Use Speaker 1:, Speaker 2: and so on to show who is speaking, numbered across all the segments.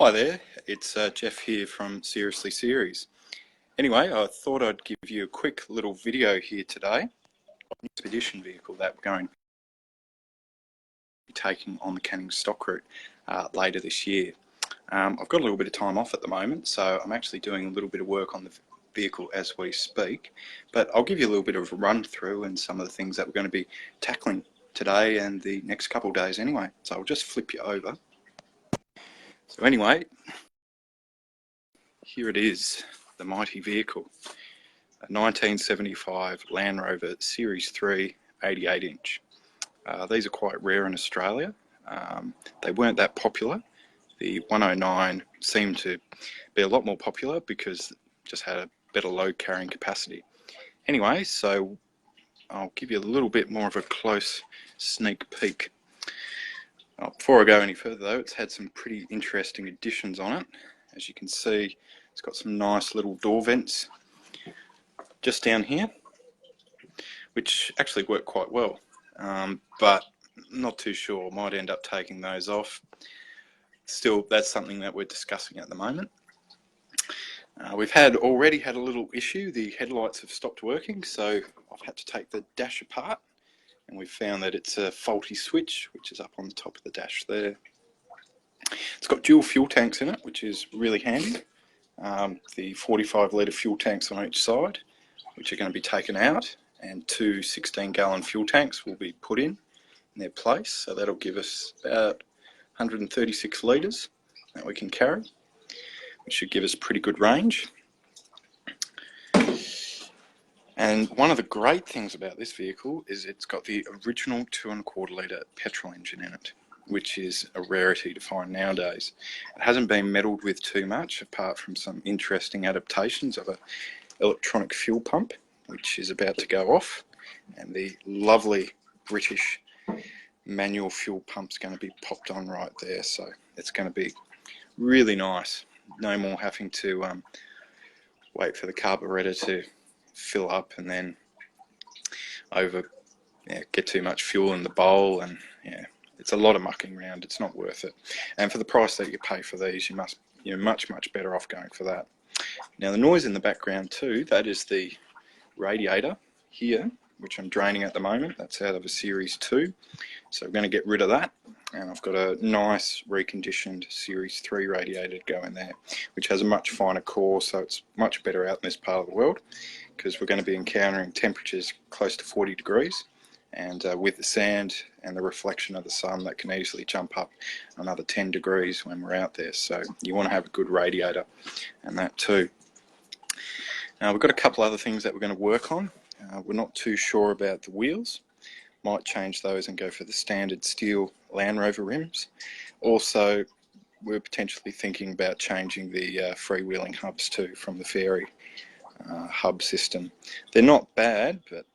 Speaker 1: Hi there, it's Jeff here from Seriously Series. Anyway, I thought I'd give you a quick little video here today on an expedition vehicle that we're going to be taking on the Canning stock route later this year. I've got a little bit of time off at the moment, so I'm actually doing a little bit of work on the vehicle as we speak, but I'll give you a little bit of a run through and some of the things that we're going to be tackling today and the next couple of days anyway. So I'll just flip you over. So anyway, here it is, the mighty vehicle, a 1975 Land Rover Series 3 88-inch. These are quite rare in Australia. They weren't that popular. The 109 seemed to be a lot more popular because it just had a better load carrying capacity. Anyway, so I'll give you a little bit more of a close sneak peek. Before I go any further though, it's had some pretty interesting additions on it. As you can see, it's got some nice little door vents just down here, which actually work quite well, but not too sure. Might end up taking those off. Still, that's something that we're discussing at the moment. We've already had a little issue. The headlights have stopped working, so I've had to take the dash apart, and we've found that it's a faulty switch, which is up on the top of the dash there. It's got dual fuel tanks in it, which is really handy. The 45-litre fuel tanks on each side, which are going to be taken out, and two 16-gallon fuel tanks will be put in their place. So that'll give us about 136 litres that we can carry, which should give us pretty good range. And one of the great things about this vehicle is it's got the original 2.25 litre petrol engine in it, which is a rarity to find nowadays. It hasn't been meddled with too much, apart from some interesting adaptations of an electronic fuel pump, which is about to go off, and the lovely British manual fuel pump's going to be popped on right there. So it's going to be really nice. No more having to wait for the carburetor to fill up and then get too much fuel in the bowl, and it's a lot of mucking around. It's not worth it. And for the price that you pay for these, you're much better off going for that. Now the noise in the background too, that is the radiator here, which I'm draining at the moment. That's out of a Series 2. So I'm going to get rid of that. And I've got a nice reconditioned Series 3 radiator to go in there, which has a much finer core, so it's much better out in this part of the world, because we're going to be encountering temperatures close to 40 degrees. And with the sand and the reflection of the sun, that can easily jump up another 10 degrees when we're out there. So you want to have a good radiator and that too. Now we've got a couple other things that we're going to work on. We're not too sure about the wheels. Might change those and go for the standard steel Land Rover rims. Also, we're potentially thinking about changing the freewheeling hubs too, from the Fairy hub system. They're not bad, but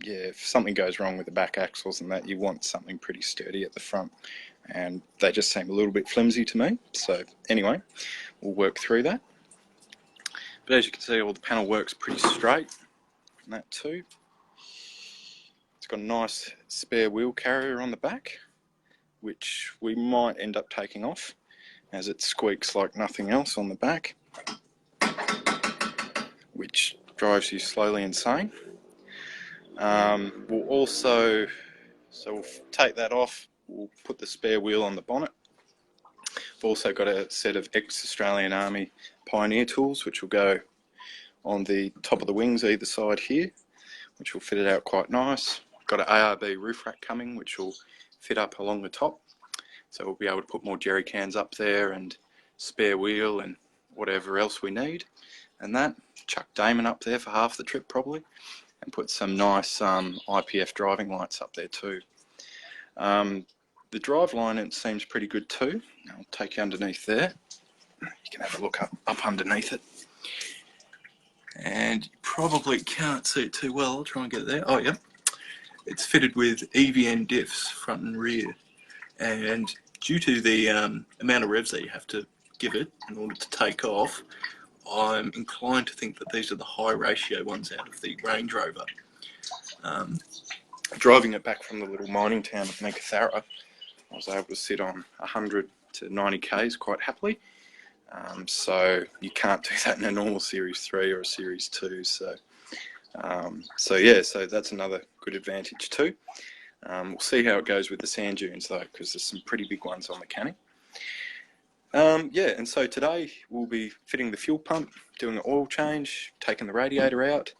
Speaker 1: if something goes wrong with the back axles and that, you want something pretty sturdy at the front, and they just seem a little bit flimsy to me. So anyway, we'll work through that. But as you can see, all the panel works pretty straight, and that too. It's got a nice spare wheel carrier on the back, which we might end up taking off, as it squeaks like nothing else on the back, which drives you slowly insane. We'll take that off. We'll put the spare wheel on the bonnet. We've also got a set of ex-Australian Army Pioneer tools, which will go on the top of the wings either side here, which will fit it out quite nice. Got an ARB roof rack coming, which will fit up along the top, so we'll be able to put more jerry cans up there and spare wheel and whatever else we need. And that, chuck Damon up there for half the trip probably, and put some nice IPF driving lights up there too. The drive line, it seems pretty good too. I'll take you underneath there. You can have a look up underneath it. And you probably can't see it too well. I'll try and get it there. Oh yeah. It's fitted with EVN diffs, front and rear. And due to the amount of revs that you have to give it in order to take off, I'm inclined to think that these are the high ratio ones out of the Range Rover. Driving it back from the little mining town of Meekatharra, I was able to sit on 100 to 90 k's quite happily. So you can't do that in a normal Series 3 or a Series 2. So yeah, so that's another good advantage too. We'll see how it goes with the sand dunes though, because there's some pretty big ones on the Canning. Yeah, and so today we'll be fitting the fuel pump, doing an oil change, taking the radiator out,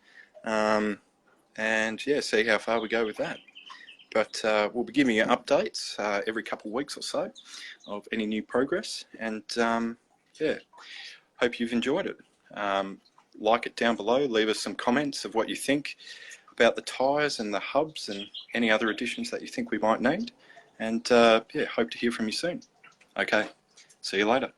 Speaker 1: and yeah, see how far we go with that. But we'll be giving you updates every couple of weeks or so of any new progress, and yeah, hope you've enjoyed it. Like it down below, leave us some comments of what you think about the tyres and the hubs and any other additions that you think we might need, and yeah, hope to hear from you soon. Okay, see you later.